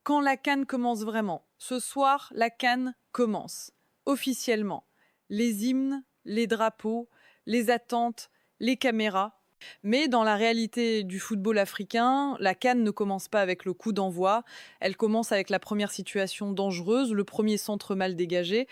quand la CAN commence vraiment. Ce soir, la CAN commence, officiellement. Les hymnes, les drapeaux, les attentes, les caméras. Mais dans la réalité du football africain, la CAN ne commence pas avec le coup d'envoi. Elle commence avec la première situation dangereuse, le premier centre mal dégagé,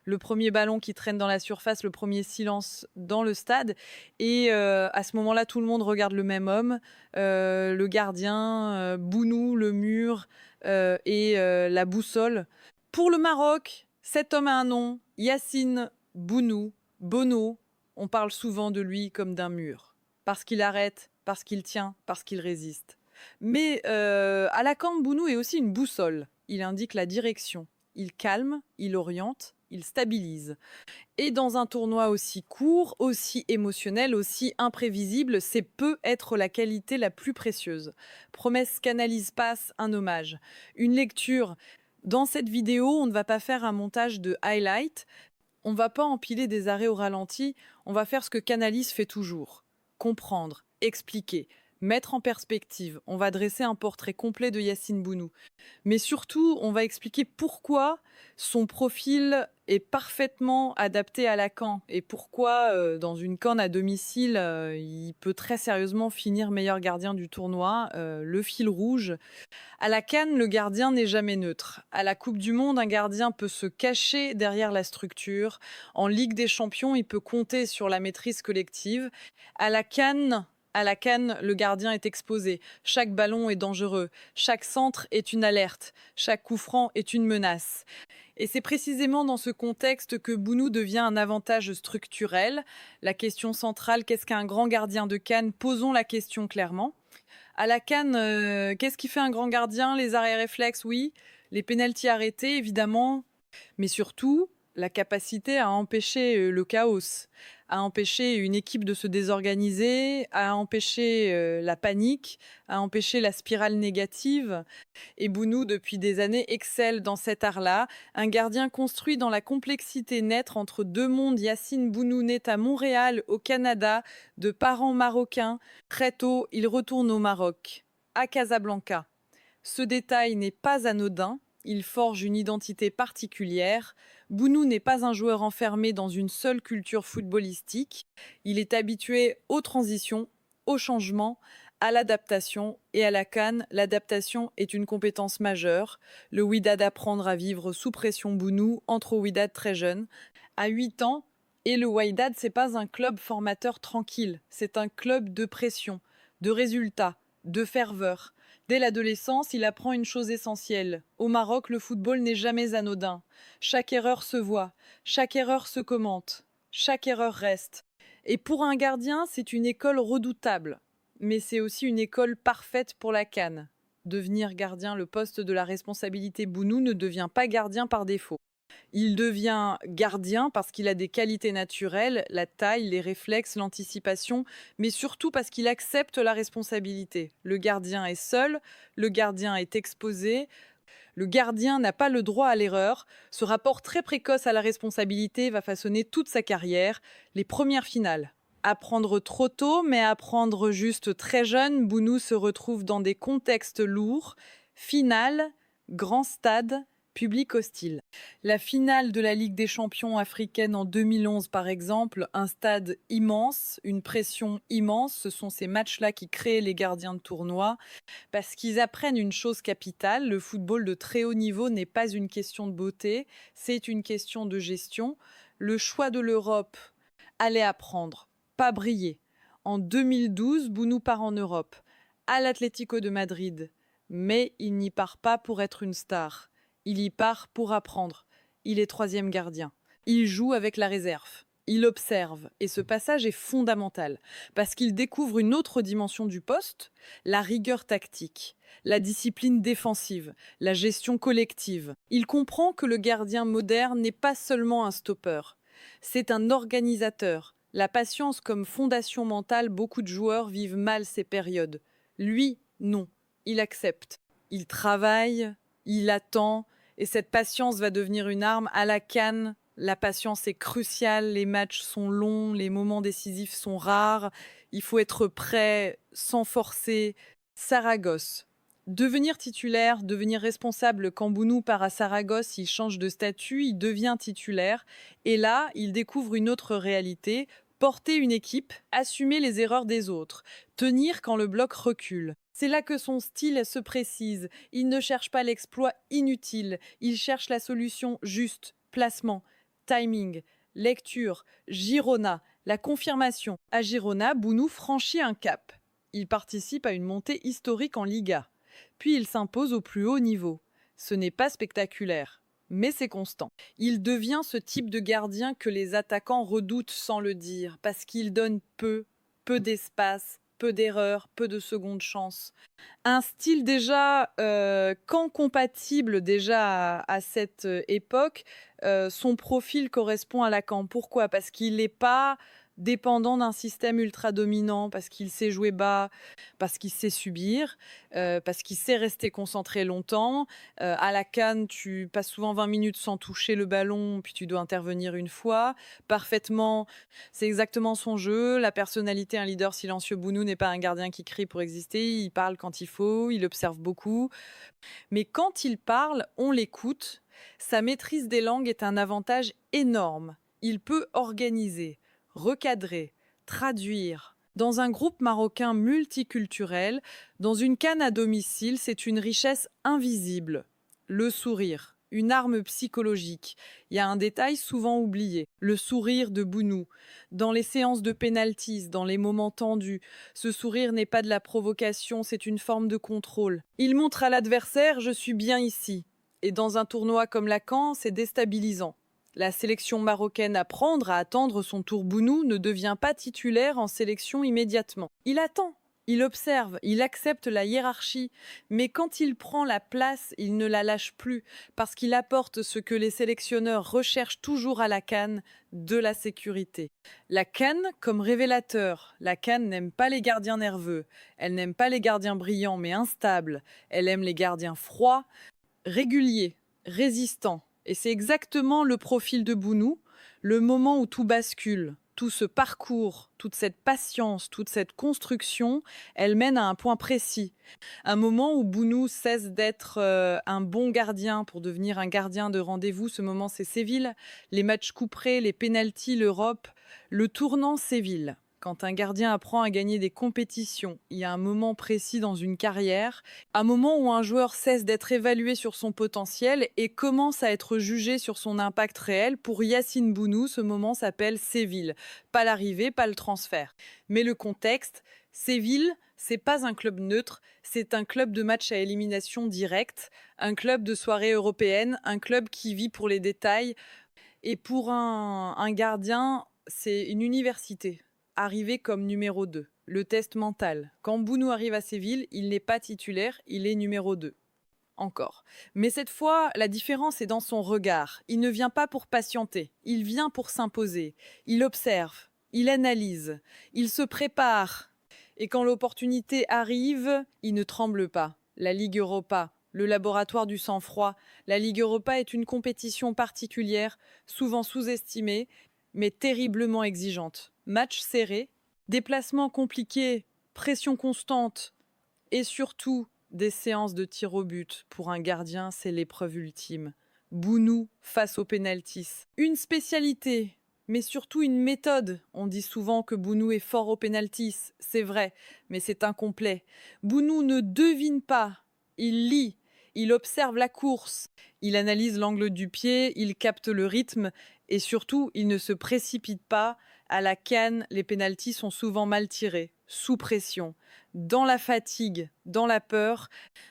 le premier ballon qui traîne dans la surface, le premier silence dans le stade. Et à ce moment-là, tout le monde regarde le même homme, le gardien, Bounou, le mur et la boussole. Pour le Maroc, cet homme a un nom, Yacine Bounou, Bono. On parle souvent de lui comme d'un mur. Parce qu'il arrête, parce qu'il tient, parce qu'il résiste. Mais à la CAN, Bounou est aussi une boussole. Il indique la direction. Il calme, il oriente, il stabilise. Et dans un tournoi aussi court, aussi émotionnel, aussi imprévisible, c'est peut être la qualité la plus précieuse. Promesse qu'analyse passe un hommage. Une lecture. Dans cette vidéo, on ne va pas faire un montage de highlight, on ne va pas empiler des arrêts au ralenti, on va faire ce que Canalys fait toujours. Comprendre, expliquer, mettre en perspective. On va dresser un portrait complet de Yacine Bounou. Mais surtout, on va expliquer pourquoi son profil est parfaitement adapté à la CAN et pourquoi, dans une CAN à domicile, il peut très sérieusement finir meilleur gardien du tournoi. Le fil rouge. À la CAN, le gardien n'est jamais neutre. À la Coupe du Monde, un gardien peut se cacher derrière la structure. En Ligue des Champions, il peut compter sur la maîtrise collective. À la CAN, le gardien est exposé. Chaque ballon est dangereux. Chaque centre est une alerte. Chaque coup franc est une menace. Et c'est précisément dans ce contexte que Bounou devient un avantage structurel. La question centrale, qu'est-ce qu'un grand gardien de CAN? Posons la question clairement. À la CAN, qu'est-ce qui fait un grand gardien? Les arrêts réflexes, oui. Les pénaltys arrêtés, évidemment. Mais surtout, la capacité à empêcher le chaos, à empêcher une équipe de se désorganiser, à empêcher la panique, à empêcher la spirale négative. Et Bounou, depuis des années, excelle dans cet art-là. Un gardien construit dans la complexité naître entre deux mondes. Yacine Bounou naît à Montréal, au Canada, de parents marocains. Très tôt, il retourne au Maroc, à Casablanca. Ce détail n'est pas anodin. Il forge une identité particulière. Bounou n'est pas un joueur enfermé dans une seule culture footballistique. Il est habitué aux transitions, au changement, à l'adaptation. Et à la CAN, l'adaptation est une compétence majeure. Le Wydad apprendre à vivre sous pression Bounou entre au Wydad très jeune. À 8 ans, et le Wydad, c'est pas un club formateur tranquille. C'est un club de pression, de résultats, de ferveur. Dès l'adolescence, il apprend une chose essentielle. Au Maroc, le football n'est jamais anodin. Chaque erreur se voit, chaque erreur se commente, chaque erreur reste. Et pour un gardien, c'est une école redoutable. Mais c'est aussi une école parfaite pour la CAN. Devenir gardien, le poste de la responsabilité Bounou ne devient pas gardien par défaut. Il devient gardien parce qu'il a des qualités naturelles, la taille, les réflexes, l'anticipation, mais surtout parce qu'il accepte la responsabilité. Le gardien est seul, le gardien est exposé, le gardien n'a pas le droit à l'erreur. Ce rapport très précoce à la responsabilité va façonner toute sa carrière, les premières finales. Apprendre trop tôt, mais apprendre juste très jeune, Bounou se retrouve dans des contextes lourds. Finale, grand stade, public hostile. La finale de la Ligue des champions africaine en 2011, par exemple, un stade immense, une pression immense. Ce sont ces matchs-là qui créent les gardiens de tournoi parce qu'ils apprennent une chose capitale. Le football de très haut niveau n'est pas une question de beauté, c'est une question de gestion. Le choix de l'Europe allait apprendre, pas briller. En 2012, Bounou part en Europe, à l'Atlético de Madrid. Mais il n'y part pas pour être une star. Il y part pour apprendre. Il est troisième gardien. Il joue avec la réserve. Il observe. Et ce passage est fondamental parce qu'il découvre une autre dimension du poste, la rigueur tactique, la discipline défensive, la gestion collective. Il comprend que le gardien moderne n'est pas seulement un stopper. C'est un organisateur. La patience comme fondation mentale, beaucoup de joueurs vivent mal ces périodes. Lui, non. Il accepte. Il travaille, il attend, et cette patience va devenir une arme. À la CAN, la patience est cruciale, les matchs sont longs, les moments décisifs sont rares, il faut être prêt sans forcer. Saragosse, Devenir titulaire, devenir responsable, quand Bounou part à Saragosse, il change de statut, il devient titulaire. Et là, il découvre une autre réalité, porter une équipe, assumer les erreurs des autres, tenir quand le bloc recule. C'est là que son style se précise. Il ne cherche pas l'exploit inutile, il cherche la solution juste, placement, timing, lecture, Girona, la confirmation. À Girona, Bounou franchit un cap. Il participe à une montée historique en Liga. Puis il s'impose au plus haut niveau. Ce n'est pas spectaculaire, mais c'est constant. Il devient ce type de gardien que les attaquants redoutent sans le dire, parce qu'il donne peu d'espace, peu d'erreurs, peu de secondes chances. Un style déjà quand compatible déjà à cette époque, son profil correspond à Lacan. Pourquoi? Parce qu'il n'est pas dépendant d'un système ultra dominant, parce qu'il sait jouer bas, parce qu'il sait subir, parce qu'il sait rester concentré longtemps. À la CAN, tu passes souvent 20 minutes sans toucher le ballon, puis tu dois intervenir une fois. Parfaitement, c'est exactement son jeu. La personnalité, un leader silencieux. Bounou n'est pas un gardien qui crie pour exister. Il parle quand il faut, il observe beaucoup. Mais quand il parle, on l'écoute. Sa maîtrise des langues est un avantage énorme. Il peut organiser, recadrer, traduire. Dans un groupe marocain multiculturel, dans une CAN à domicile, c'est une richesse invisible. Le sourire, une arme psychologique. Il y a un détail souvent oublié, le sourire de Bounou. Dans les séances de pénalties, dans les moments tendus, ce sourire n'est pas de la provocation, c'est une forme de contrôle. Il montre à l'adversaire « je suis bien ici ». Et dans un tournoi comme la CAN, c'est déstabilisant. La sélection marocaine à prendre, à attendre son tour. Bounou ne devient pas titulaire en sélection immédiatement. Il attend, il observe, il accepte la hiérarchie. Mais quand il prend la place, il ne la lâche plus, parce qu'il apporte ce que les sélectionneurs recherchent toujours à la CAN, de la sécurité. La CAN comme révélateur. La CAN n'aime pas les gardiens nerveux. Elle n'aime pas les gardiens brillants mais instables. Elle aime les gardiens froids, réguliers, résistants. Et c'est exactement le profil de Bounou, le moment où tout bascule, tout ce parcours, toute cette patience, toute cette construction, elle mène à un point précis. Un moment où Bounou cesse d'être un bon gardien pour devenir un gardien de rendez-vous. Ce moment, c'est Séville. Les matchs couperés, les pénaltys, l'Europe. Le tournant Séville. Quand un gardien apprend à gagner des compétitions, il y a un moment précis dans une carrière, un moment où un joueur cesse d'être évalué sur son potentiel et commence à être jugé sur son impact réel. Pour Yacine Bounou, ce moment s'appelle Séville. Pas l'arrivée, pas le transfert. Mais le contexte, Séville, c'est pas un club neutre, c'est un club de match à élimination directe, un club de soirée européenne, un club qui vit pour les détails. Et pour un gardien, c'est une université. Arrivé comme numéro 2. Le test mental. Quand Bounou arrive à Séville, il n'est pas titulaire, il est numéro 2. Encore. Mais cette fois, la différence est dans son regard. Il ne vient pas pour patienter, il vient pour s'imposer. Il observe, il analyse, il se prépare. Et quand l'opportunité arrive, il ne tremble pas. La Ligue Europa, le laboratoire du sang-froid. La Ligue Europa est une compétition particulière, souvent sous-estimée, mais terriblement exigeante. Match serré, déplacements compliqués, pression constante et surtout des séances de tir au but. Pour un gardien, c'est l'épreuve ultime. Bounou face aux pénaltys. Une spécialité, mais surtout une méthode. On dit souvent que Bounou est fort aux pénaltys, c'est vrai, mais c'est incomplet. Bounou ne devine pas, il lit, il observe la course, il analyse l'angle du pied, il capte le rythme et surtout, il ne se précipite pas. À la CAN, les pénaltys sont souvent mal tirés, sous pression, dans la fatigue, dans la peur.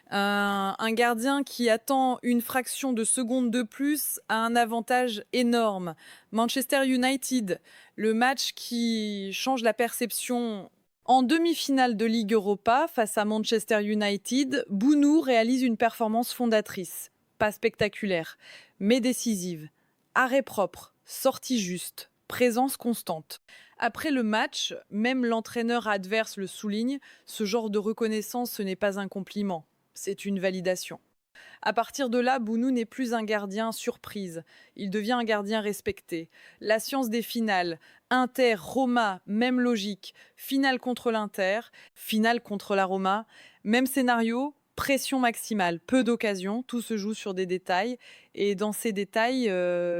Un gardien qui attend une fraction de seconde de plus a un avantage énorme. Manchester United, le match qui change la perception. En demi-finale de Ligue Europa, face à Manchester United, Bounou réalise une performance fondatrice. Pas spectaculaire, mais décisive. Arrêt propre, sortie juste, présence constante. Après le match, même l'entraîneur adverse le souligne, ce genre de reconnaissance, ce n'est pas un compliment, c'est une validation. À partir de là, Bounou n'est plus un gardien surprise, il devient un gardien respecté. La science des finales, Inter, Roma, même logique, finale contre l'Inter, finale contre la Roma, même scénario, Pression maximale, peu d'occasions, tout se joue sur des détails. Et dans ces détails,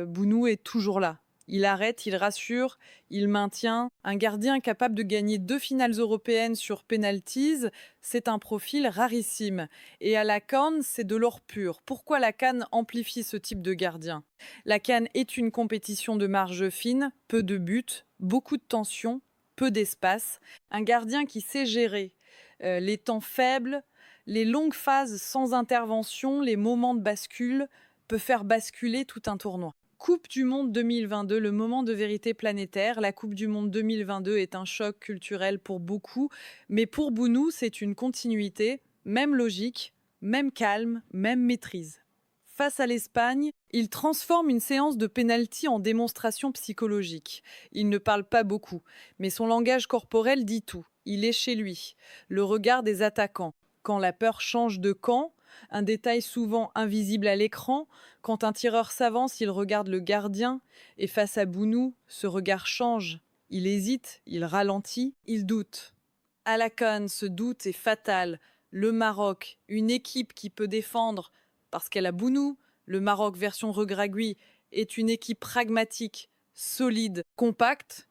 Bounou est toujours là. Il arrête, il rassure, il maintient. Un gardien capable de gagner 2 finales européennes sur penalties, c'est un profil rarissime. Et à la CAN, c'est de l'or pur. Pourquoi la CAN amplifie ce type de gardien? La CAN est une compétition de marge fine, peu de buts, beaucoup de tension, peu d'espace. Un gardien qui sait gérer les temps faibles, les longues phases sans intervention, les moments de bascule, peut faire basculer tout un tournoi. Coupe du Monde 2022, le moment de vérité planétaire. La Coupe du Monde 2022 est un choc culturel pour beaucoup, mais pour Bounou, c'est une continuité, même logique, même calme, même maîtrise. Face à l'Espagne, il transforme une séance de pénalty en démonstration psychologique. Il ne parle pas beaucoup, mais son langage corporel dit tout. Il est chez lui. Le regard des attaquants. Quand la peur change de camp, un détail souvent invisible à l'écran, quand un tireur s'avance, il regarde le gardien, et face à Bounou, ce regard change. Il hésite, il ralentit, il doute. À la CAN, ce doute est fatal. Le Maroc, une équipe qui peut défendre parce qu'elle a Bounou, le Maroc version Regragui, est une équipe pragmatique, solide, compacte,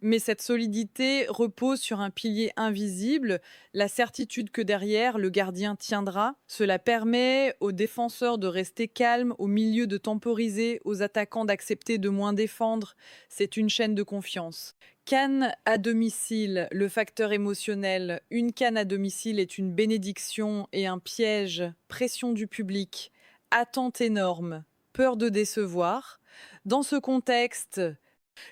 mais cette solidité repose sur un pilier invisible, la certitude que derrière, le gardien tiendra. Cela permet aux défenseurs de rester calmes, au milieu de temporiser, aux attaquants d'accepter de moins défendre. C'est une chaîne de confiance. CAN à domicile, le facteur émotionnel. Une CAN à domicile est une bénédiction et un piège. Pression du public, attente énorme, peur de décevoir. Dans ce contexte,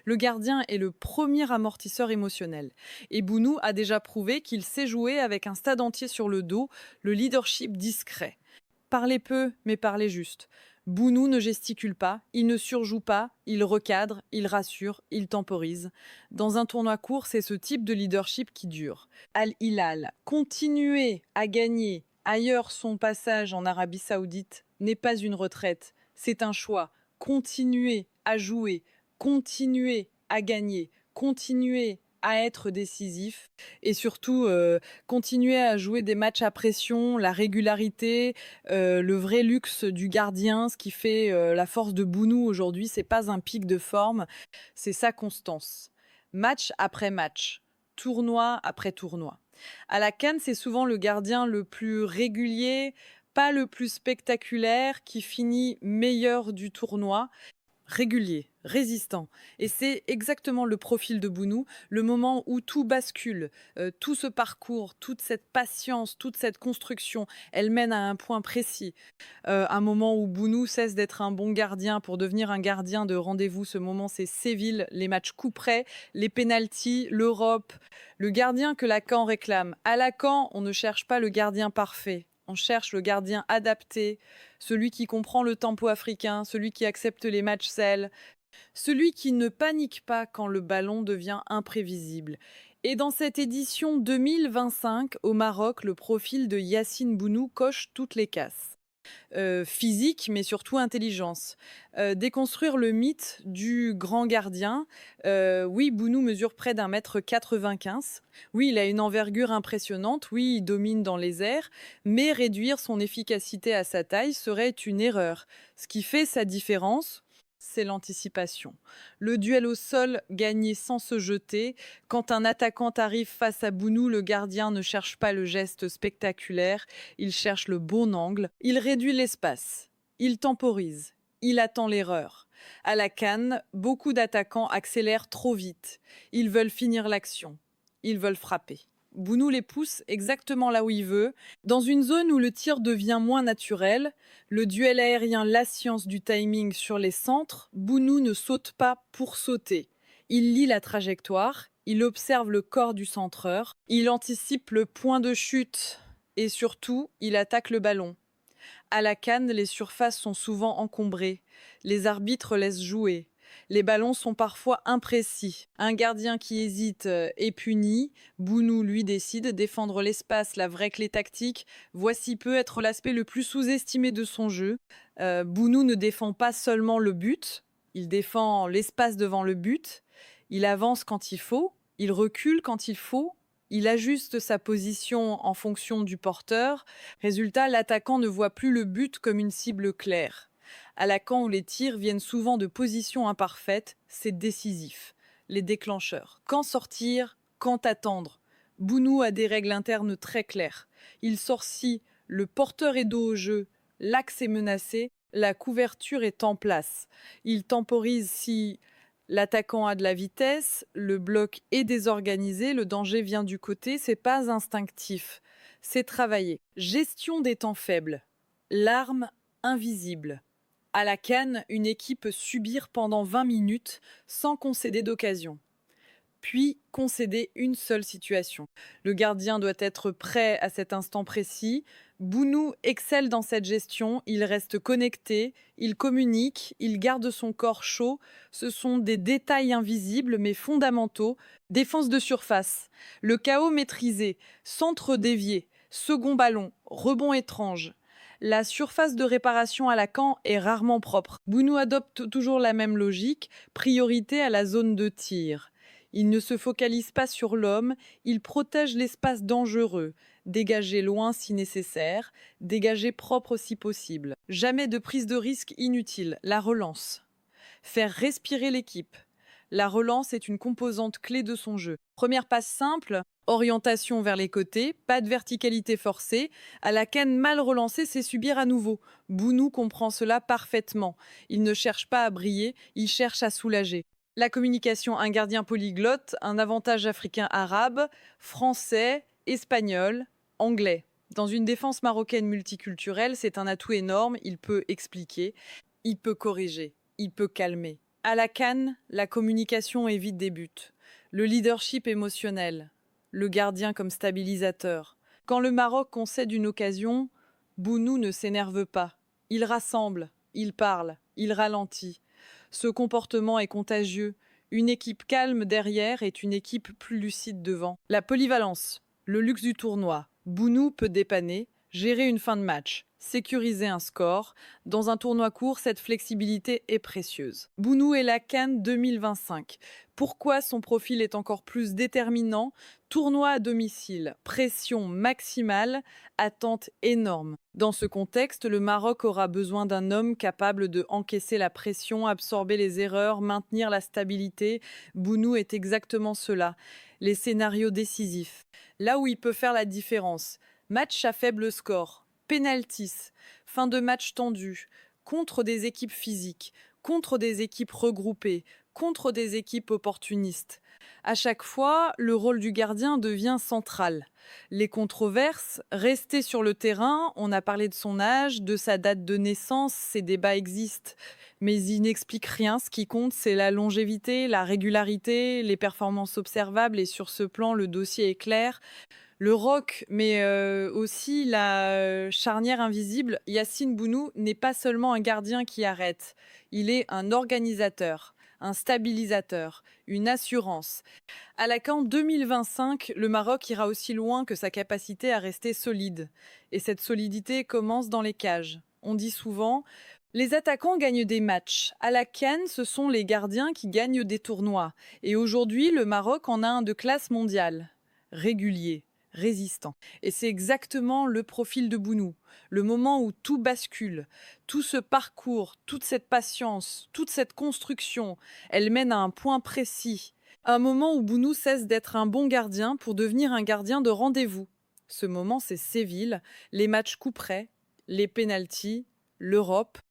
le gardien est le premier amortisseur émotionnel. Et Bounou a déjà prouvé qu'il sait jouer avec un stade entier sur le dos, le leadership discret. Parler peu, mais parler juste. Bounou ne gesticule pas, il ne surjoue pas, il recadre, il rassure, il temporise. Dans un tournoi court, c'est ce type de leadership qui dure. Al Hilal, continuer à gagner ailleurs son passage en Arabie Saoudite n'est pas une retraite, c'est un choix. Continuer à jouer, continuer à gagner, continuer à être décisif et surtout continuer à jouer des matchs à pression, la régularité, le vrai luxe du gardien, ce qui fait la force de Bounou aujourd'hui, c'est pas un pic de forme, c'est sa constance. Match après match, tournoi après tournoi. À la CAN, c'est souvent le gardien le plus régulier, pas le plus spectaculaire, qui finit meilleur du tournoi. Régulier, résistant. Et c'est exactement le profil de Bounou, le moment où tout bascule, tout ce parcours, toute cette patience, toute cette construction, elle mène à un point précis. Un moment où Bounou cesse d'être un bon gardien pour devenir un gardien de rendez-vous. Ce moment, c'est Séville, les matchs coup près, les pénaltys, l'Europe, le gardien que la CAN réclame. À la CAN, on ne cherche pas le gardien parfait. On cherche le gardien adapté, celui qui comprend le tempo africain, celui qui accepte les matchs sels, celui qui ne panique pas quand le ballon devient imprévisible. Et dans cette édition 2025 au Maroc, le profil de Yacine Bounou coche toutes les cases. Physique, mais surtout intelligence. Déconstruire le mythe du grand gardien. Oui, Bounou mesure près d'1,95 m. Oui, il a une envergure impressionnante. Oui, il domine dans les airs. Mais réduire son efficacité à sa taille serait une erreur. Ce qui fait sa différence, c'est l'anticipation. Le duel au sol gagné sans se jeter. Quand un attaquant arrive face à Bounou, le gardien ne cherche pas le geste spectaculaire, il cherche le bon angle. Il réduit l'espace, il temporise, il attend l'erreur. À la CAN, beaucoup d'attaquants accélèrent trop vite. Ils veulent finir l'action, ils veulent frapper. Bounou les pousse exactement là où il veut. Dans une zone où le tir devient moins naturel, le duel aérien, la science du timing sur les centres, Bounou ne saute pas pour sauter. Il lit la trajectoire, il observe le corps du centreur, il anticipe le point de chute et surtout, il attaque le ballon. À la CAN, les surfaces sont souvent encombrées. Les arbitres laissent jouer. Les ballons sont parfois imprécis. Un gardien qui hésite est puni. Bounou, lui, décide défendre l'espace, la vraie clé tactique. Voici peut être l'aspect le plus sous-estimé de son jeu. Bounou ne défend pas seulement le but, il défend l'espace devant le but. Il avance quand il faut, il recule quand il faut, Il ajuste sa position en fonction du porteur. Résultat, l'attaquant ne voit plus le but comme une cible claire. À Lacan, où les tirs viennent souvent de positions imparfaites, c'est décisif. Les déclencheurs. Quand sortir, quand attendre. Bounou a des règles internes très claires. Il sort si le porteur est dos au jeu, l'axe est menacé, la couverture est en place. Il temporise si l'attaquant a de la vitesse, le bloc est désorganisé, le danger vient du côté, c'est pas instinctif, c'est travaillé. Gestion des temps faibles. L'arme invisible. À la canne, une équipe peut subir pendant 20 minutes sans concéder d'occasion. Puis concéder une seule situation. Le gardien doit être prêt à cet instant précis. Bounou excelle dans cette gestion, il reste connecté, il communique, il garde son corps chaud. Ce sont des détails invisibles mais fondamentaux. Défense de surface, le chaos maîtrisé, centre dévié, second ballon, rebond étrange. La surface de réparation à Lacan est rarement propre. Bounou adopte toujours la même logique, priorité à la zone de tir. Il ne se focalise pas sur l'homme, il protège l'espace dangereux, dégager loin si nécessaire, dégager propre si possible. Jamais de prise de risque inutile, la relance. Faire respirer l'équipe. La relance est une composante clé de son jeu. Première passe simple, orientation vers les côtés, pas de verticalité forcée. À la canne mal relancée, c'est subir à nouveau. Bounou comprend cela parfaitement. Il ne cherche pas à briller, il cherche à soulager. La communication, un gardien polyglotte, un avantage africain-arabe, français, espagnol, anglais. Dans une défense marocaine multiculturelle, c'est un atout énorme. Il peut expliquer, il peut corriger, il peut calmer. À la canne, la communication évite des buts. Le leadership émotionnel, le gardien comme stabilisateur. Quand le Maroc concède une occasion, Bounou ne s'énerve pas. Il rassemble, il parle, il ralentit. Ce comportement est contagieux. Une équipe calme derrière est une équipe plus lucide devant. La polyvalence, le luxe du tournoi. Bounou peut dépanner, gérer une fin de match, sécuriser un score. Dans un tournoi court, cette flexibilité est précieuse. Bounou et la CAN 2025. Pourquoi son profil est encore plus déterminant? Tournoi à domicile, pression maximale, attente énorme. Dans ce contexte, le Maroc aura besoin d'un homme capable de encaisser la pression, absorber les erreurs, maintenir la stabilité. Bounou est exactement cela. Les scénarios décisifs. Là où il peut faire la différence. Match à faible score, pénaltys, fin de match tendu, contre des équipes physiques, contre des équipes regroupées, contre des équipes opportunistes. À chaque fois, le rôle du gardien devient central. Les controverses, rester sur le terrain, on a parlé de son âge, de sa date de naissance, ces débats existent. Mais ils n'expliquent rien, ce qui compte c'est la longévité, la régularité, les performances observables et sur ce plan le dossier est clair. Le roc, mais aussi la charnière invisible, Yacine Bounou n'est pas seulement un gardien qui arrête, il est un organisateur, un stabilisateur, une assurance. À la CAN 2025, le Maroc ira aussi loin que sa capacité à rester solide. Et cette solidité commence dans les cages. On dit souvent, les attaquants gagnent des matchs. À la CAN, ce sont les gardiens qui gagnent des tournois. Et aujourd'hui, le Maroc en a un de classe mondiale. Régulier, résistant. Et c'est exactement le profil de Bounou. Le moment où tout bascule, tout ce parcours, toute cette patience, toute cette construction, elle mène à un point précis. Un moment où Bounou cesse d'être un bon gardien pour devenir un gardien de rendez-vous. Ce moment, c'est Séville, les matchs couperets, les pénaltys, l'Europe.